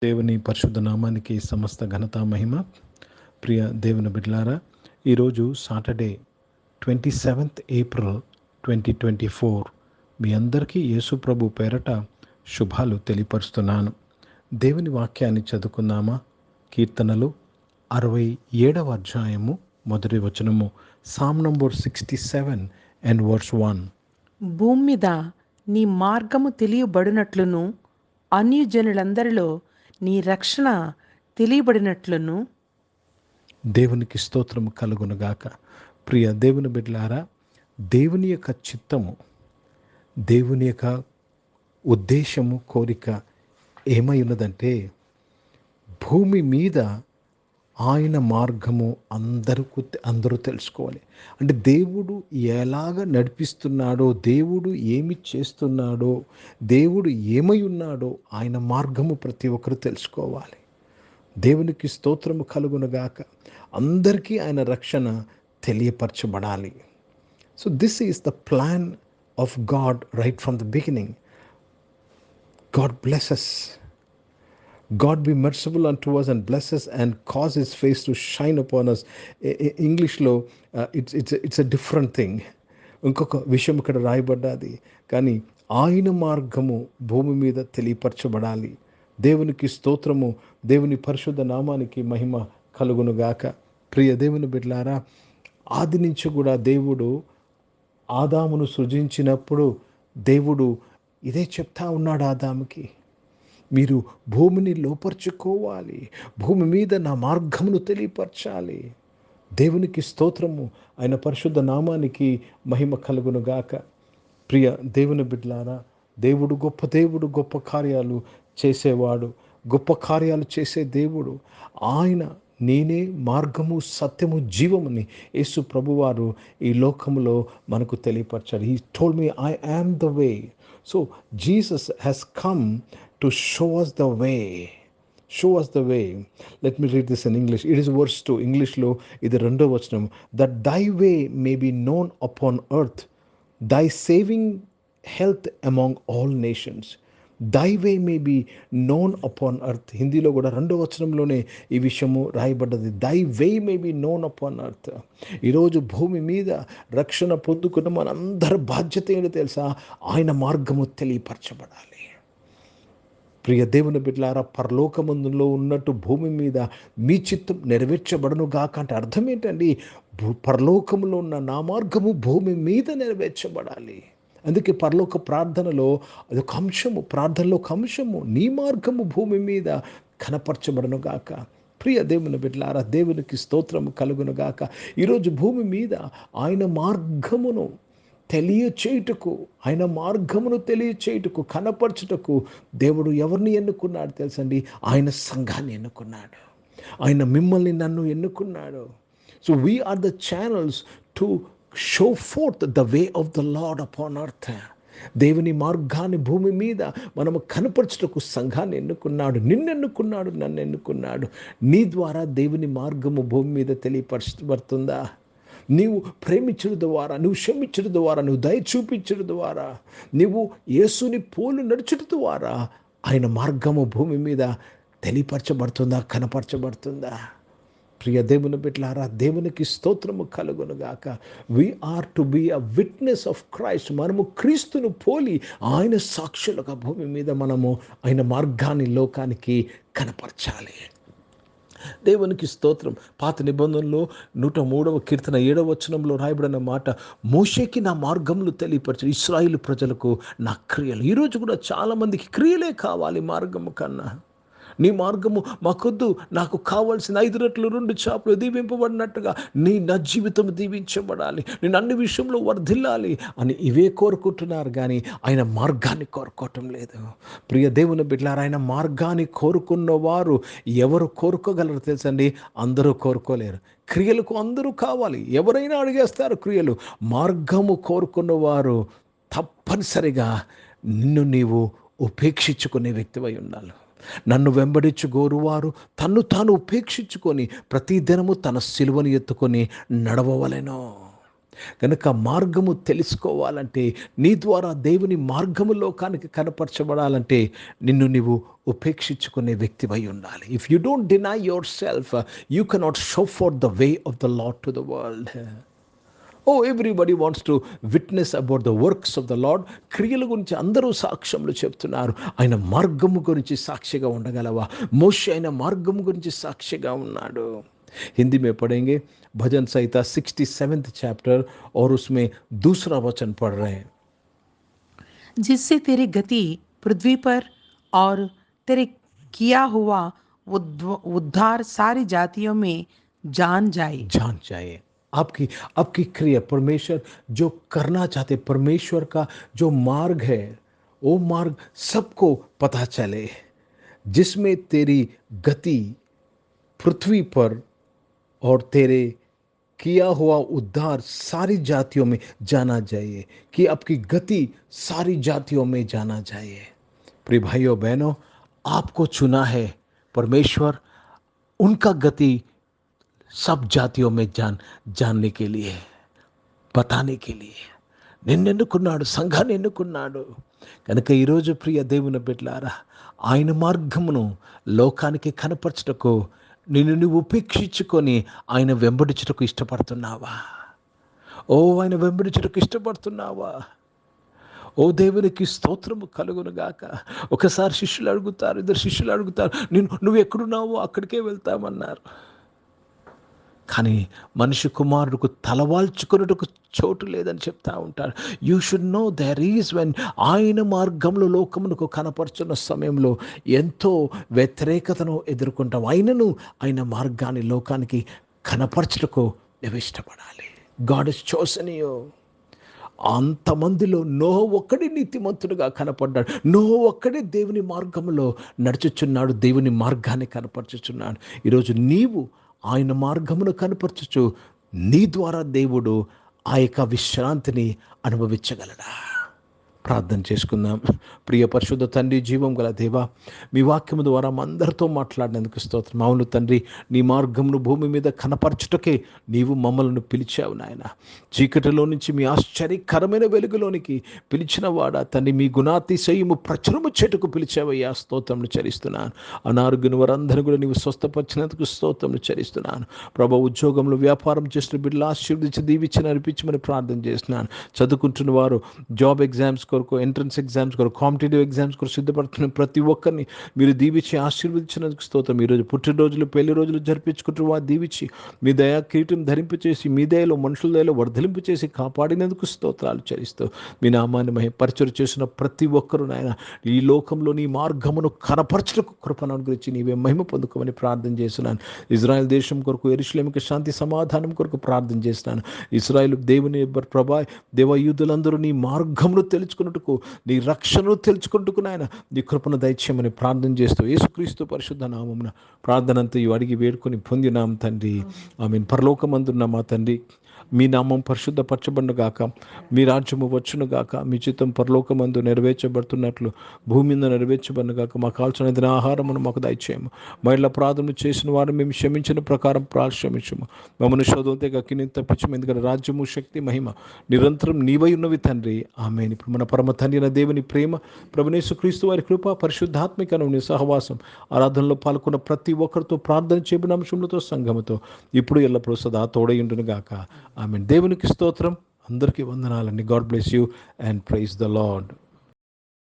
దేవుని పరిశుద్ధ నామానికి సమస్త ఘనత మహిమ. ప్రియ దేవుని బిడ్డలారా, ఈరోజు సాటర్డే 27th ఏప్రిల్ 2024. మీ అందరికీ యేసు ప్రభు పేరట శుభాలు తెలియపరుస్తున్నాను. దేవుని వాక్యాన్ని చదువుకుందామా? కీర్తనలు 67వ అధ్యాయము మొదటి వచనము, సామ్ నంబర్ 67 and verse 1. భూమి మీద నీ మార్గము తెలియబడినట్లును అన్యజనులందరిలో నీ రక్షణ తెలియబడినట్లును. దేవునికి స్తోత్రము కలుగునుగాక. ప్రియ దేవుని బిడ్డలారా, దేవుని యొక్క చిత్తము, దేవుని యొక్క ఉద్దేశము, కోరిక ఏమై ఉన్నదంటే, భూమి మీద ఆయన మార్గము అందరూ తెలుసుకోవాలి. అంటే దేవుడు ఎలాగ నడిపిస్తున్నాడో, దేవుడు ఏమి చేస్తున్నాడో, దేవుడు ఏమై ఉన్నాడో ఆయన మార్గము ప్రతి ఒక్కరు తెలుసుకోవాలి. దేవునికి స్తోత్రము కలుగునుగాక. అందరికీ ఆయన రక్షణ తెలియపరచబడాలి. So this is the plan of God right from the beginning. God bless us. God be merciful unto us and bless us and cause his face to shine upon us. ఇంగ్లీష్లో it's a different thing. ఇంకొక విషయం ఇక్కడ రాయబడ్డది. కానీ ఆయన మార్గము భూమి మీద తెలియపరచబడాలి. దేవునికి స్తోత్రము, దేవుని పరిశుద్ధ నామానికి మహిమ కలుగునుగాక. ప్రియ దేవుని బిడ్డలారా, ఆది నుంచి కూడా దేవుడు ఆదామును సృజించినప్పుడు దేవుడు ఇదే చెప్తా ఉన్నాడు ఆదాముకి, మీరు భూమిని లోపరుచుకోవాలి, భూమి మీద నా మార్గమును తెలియపరచాలి. దేవునికి స్తోత్రము, ఆయన పరిశుద్ధ నామానికి మహిమ కలుగునుగాక. ప్రియ దేవుని బిడ్డలారా, దేవుడు గొప్ప దేవుడు, గొప్ప కార్యాలు చేసేవాడు, గొప్ప కార్యాలు చేసే దేవుడు ఆయన. నేనే మార్గము, సత్యము, జీవముని యేసు ప్రభువారు ఈ లోకములో మనకు తెలియపరచాడు. He told me, I am the way. So Jesus has come to show us the way. Show us the way. Let me read this in English. It is verse 2. English lo idu rendo vachanam. That thy way may be known upon earth, thy saving health among all nations. Thy way may be known upon earth. Hindi lo kuda rendo vachanamlone ee vishyamu raayabadadi. Thy way may be known upon earth. Ee roju bhumi meeda rakshana pondukunna manandar బాధ్యత ఏంటో తెలుసా? ఆయన మార్గము తెలియపరచబడాలి. ప్రియ దేవుని బిడ్డలారా, పరలోకమందులో ఉన్నట్టు భూమి మీద మీ చిత్తం నెరవేర్చబడును గాక అంటే అర్థం ఏంటండి? పరలోకములో ఉన్న నా మార్గము భూమి మీద నెరవేర్చబడాలి. అందుకే పరలోక ప్రార్థనలో అదొక అంశము, ప్రార్థనలో ఒక అంశము, నీ మార్గము భూమి మీద కనపరచబడును గాక. ప్రియ దేవుని బిడ్డలారా, దేవునికి స్తోత్రము కలుగును గాక. ఈరోజు భూమి మీద ఆయన మార్గమును తెలియచేయుటకు, ఆయన మార్గమును తెలియచేయుటకు, కనపరచుటకు దేవుడు ఎవరిని ఎన్నుకున్నాడు తెలుసండి? ఆయన సంఘాన్ని ఎన్నుకున్నాడు. ఆయన మిమ్మల్ని, నన్ను ఎన్నుకున్నాడు. So we are the channels to show forth the way of the Lord upon earth. దేవుని మార్గాన్ని భూమి మీద మనము కనపరచుటకు సంఘాన్ని ఎన్నుకున్నాడు. నిన్నెన్నుకున్నాడు, నన్ను ఎన్నుకున్నాడు. నీ ద్వారా దేవుని మార్గము భూమి మీద తెలియపరచబడుతుందా? నీవు ప్రేమించడం ద్వారా, నువ్వు క్షమించడం ద్వారా, నువ్వు దయ చూపించడం ద్వారా, నువ్వు యేసుని పోలు నడుచడం ద్వారా ఆయన మార్గము భూమి మీద తెలియపరచబడుతుందా, కనపరచబడుతుందా? ప్రియ దేవుని బిడ్డలారా, దేవునికి స్తోత్రము కలుగునుగాక. We are to be a witness of Christ. మనము క్రీస్తును పోలి ఆయన సాక్షులుగా భూమి మీద మనము ఆయన మార్గాన్ని లోకానికి కనపరచాలి. దేవునికి స్తోత్రం. పాత నిబంధనలో 103వ కీర్తన 7వ వచనంలో రాయబడిన మాట, మోషేకి నా మార్గములు తెలియపరచు, ఇశ్రాయేలు ప్రజలకు నా క్రియలు. ఈరోజు కూడా చాలామందికి క్రియలే కావాలి మార్గము కన్నా. నీ మార్గము మాకొద్దు, నాకు కావాల్సిన 5 రెట్లు 2 చేపలు దీవింపబడినట్టుగా నా జీవితం దీవించబడాలి, నేను అన్ని విషయంలో వర్ధిల్లాలి అని ఇవే కోరుకుంటున్నారు, కానీ ఆయన మార్గాన్ని కోరుకోవటం లేదు. ప్రియ దేవుని బిడ్డలారా, ఆయన మార్గాన్ని కోరుకున్న వారు ఎవరు కోరుకోగలరు తెలుసండి? అందరూ కోరుకోలేరు. క్రియలకు అందరూ కావాలి, ఎవరైనా అడిగేస్తారు క్రియలు. మార్గము కోరుకున్న వారు తప్పనిసరిగా నిన్ను నీవు ఉపేక్షించుకునే వ్యక్తివై ఉండాలి. నన్ను వెంబడించు గోరువారు తన్ను తాను ఉపేక్షించుకొని ప్రతి దినము తన సిలువను ఎత్తుకొని నడవవలెను. కనుక మార్గము తెలుసుకోవాలంటే, నీ ద్వారా దేవుని మార్గము లోకానికి కనపరచబడాలంటే నిన్ను నీవు ఉపేక్షించుకునే వ్యక్తివై ఉండాలి. If you don't deny your self, you cannot show for the way of the Lord to the world. Oh everybody wants to witness about the works of the Lord. క్రియల గురించి అందరూ సాక్ష్యములు చెప్తున్నారు. ఆయన మార్గము గురించి సాక్షిగా ఉండగలవా? మోషే ఆయన మార్గము గురించి సాక్షిగా ఉన్నాడు. हिंदी में पढ़ेंगे भजन संहिता 67th चैप्टर और उसमें दूसरा वचन पढ़ रहे हैं। जिससे तेरी गति पृथ्वी पर और तेरे किया हुआ उद्धार सारी जातियों में जान जाए। आपकी आपकी क्रिया, परमेश्वर जो करना चाहते, परमेश्वर का जो मार्ग है वो मार्ग सबको पता चले, जिसमें तेरी गति पृथ्वी पर और तेरे किया हुआ उद्धार सारी जातियों में जाना चाहिए, कि आपकी गति सारी जातियों में जाना चाहिए। प्रिय भाइयों बहनों, आपको चुना है परमेश्वर, उनका गति सब जातियों में जानने के लिए, बताने के लिए నిన్ను ఎన్నుకున్నాడు, సంఘాన్ని ఎన్నుకున్నాడు. కనుక ఈరోజు ప్రియ దేవుని బిడ్డలారా, ఆయన మార్గమును లోకానికి కనపరచుటకు నిన్ను నువ్వు ఉపేక్షించుకొని ఆయన వెంబడించుటకు ఇష్టపడుతున్నావా? ఆయన వెంబడించుటకు ఇష్టపడుతున్నావా? ఓ దేవునికి స్తోత్రము కలుగునుగాక. ఒకసారి శిష్యులు అడుగుతారు, ఇద్దరు శిష్యులు అడుగుతారు, నువ్వు ఎక్కడున్నావో అక్కడికే వెళ్తామన్నారు. కానీ మనిషి కుమారుడికి తలవాల్చుకున్నట్టుకు చోటు లేదని చెప్తా ఉంటారు. You should know there is when ఆయన మార్గంలో లోకమునకు కనపరుచున్న సమయంలో ఎంతో వ్యతిరేకతను ఎదుర్కొంటాం. ఆయనను ఆయన మార్గాన్ని లోకానికి కనపరచుటకు నువ్వు ఇష్టపడాలి. God is chosen you. అంతమందిలో నోహ ఒక్కడే నీతిమంతుడుగా కనపడ్డాడు. నోహ ఒక్కడే దేవుని మార్గంలో నడుచుచున్నాడు, దేవుని మార్గాన్ని కనపరచుచున్నాడు. ఈరోజు నీవు ఆయన మార్గమును కనపరచుచు నీ ద్వారా దేవుడు ఆ యొక్క విశ్రాంతిని అనుభవించగలడా? ప్రార్థన చేసుకుందాం. ప్రియ పరిశుద్ధ తండ్రి, జీవం గల దేవా, మీ వాక్యము ద్వారా మా అందరితో మాట్లాడినందుకు స్తోత్రం. అవును తండ్రి, నీ మార్గమును భూమి మీద కనపరచుటకే నీవు మమ్మల్ని పిలిచావు నాయన. చీకటిలో నుంచి మీ ఆశ్చర్యకరమైన వెలుగులోనికి పిలిచిన వాడా తండ్రి, మీ గుణాతిశయము ప్రచురము చెట్టుకు పిలిచావయ్యా. స్తోత్రములు చెల్లిస్తున్నాను. అనారోగ్యం వారందరూ కూడా నీవు స్వస్థపరిచినందుకు స్తోత్రములు చెల్లిస్తున్నాను. ప్రభు, ఉద్యోగంలో వ్యాపారం చేస్తున్న బిడ్డలు ఆశీర్వదించి దీవించి నడిపించమని ప్రార్థన చేస్తున్నాను. చదువుకుంటున్న వారు జాబ్ ఎగ్జామ్స్ కొరకు, ఎంట్రన్స్ ఎగ్జామ్స్ కొరకు, కాంపిటేటివ్ ఎగ్జామ్స్ కొరకు సిద్ధపడుతున్న ప్రతి ఒక్కరిని మీరు దీవించి ఆశీర్వదించినందుకు స్తోత్రం. ఈరోజు పుట్టినరోజులు, పెళ్లి రోజులు జరిపించుకుంటూ వారు దీవించి మీ దయా కిరీటం ధరింపచేసి, మీ దయలో మనుషుల దయలో వర్ధలింపు చేసి కాపాడినందుకు స్తోత్రాలు చెల్లిస్తూ, మీ నామాన్ని మహిమపరచు చేసిన ప్రతి ఒక్కరూ నాయన ఈ లోకంలో నీ మార్గమును కనపరచుటకు కృపను గురించి నీవే మహిమ పొందుకోమని ప్రార్థన చేస్తున్నాను. ఇజ్రాయెల్ దేశం కొరకు, యెరూషలేముకి శాంతి సమాధానం కొరకు ప్రార్థన చేస్తున్నాను. ఇశ్రాయేలు దేవుని ప్రభా దేవయూధులందరూ నీ మార్గమును తెలుసుకున్నట్టుకు, నీ రక్షణను తెలుసుకుంటుకు నాయన నీ కృపను దయచేయమని ప్రార్థన చేస్తూ యేసుక్రీస్తు పరిశుద్ధ నామమున ప్రార్థన అంతా అడిగి వేడుకొని పొందినాం తండ్రి. ఆమేన్. పరలోకమందున్న మా తండ్రి, మీ నామం పరిశుద్ధపరచబడును గాక, మీ రాజ్యము వచ్చును గాక, మీ చిత్తం పరలోకమందు నెరవేర్చబడుతున్నట్లు భూమి మీద నెరవేర్చబడును గాక. మాకు కావాల్సిన ఆహారమును మాకు దయచేయము. మహిళ ప్రార్థన చేసిన వారు మేము క్షమించిన ప్రకారం క్షమించము. మమ్మల్ని శోధంతో అగ్ని తప్పించము. ఎందుకంటే రాజ్యము, శక్తి, మహిమ నిరంతరం నీవై ఉన్నవి తండ్రి. ఆమేన్. ఇప్పుడు మన పరమ తండ్రి అయిన దేవుని ప్రేమ, ప్రభువైన యేసుక్రీస్తు వారి కృప, పరిశుద్ధాత్మిక సహవాసం, ఆరాధనలో పాల్గొన్న ప్రతి ఒక్కరితో, ప్రార్థన చేయబడిన అంశములతో, సంఘముతో ఇప్పుడు ఎల్లప్పుడూ సదా తోడయుండును గాక. ఆమేన్. దేవునికి స్తోత్రం. అందరికీ వందనాలండి. God bless you and praise the lord.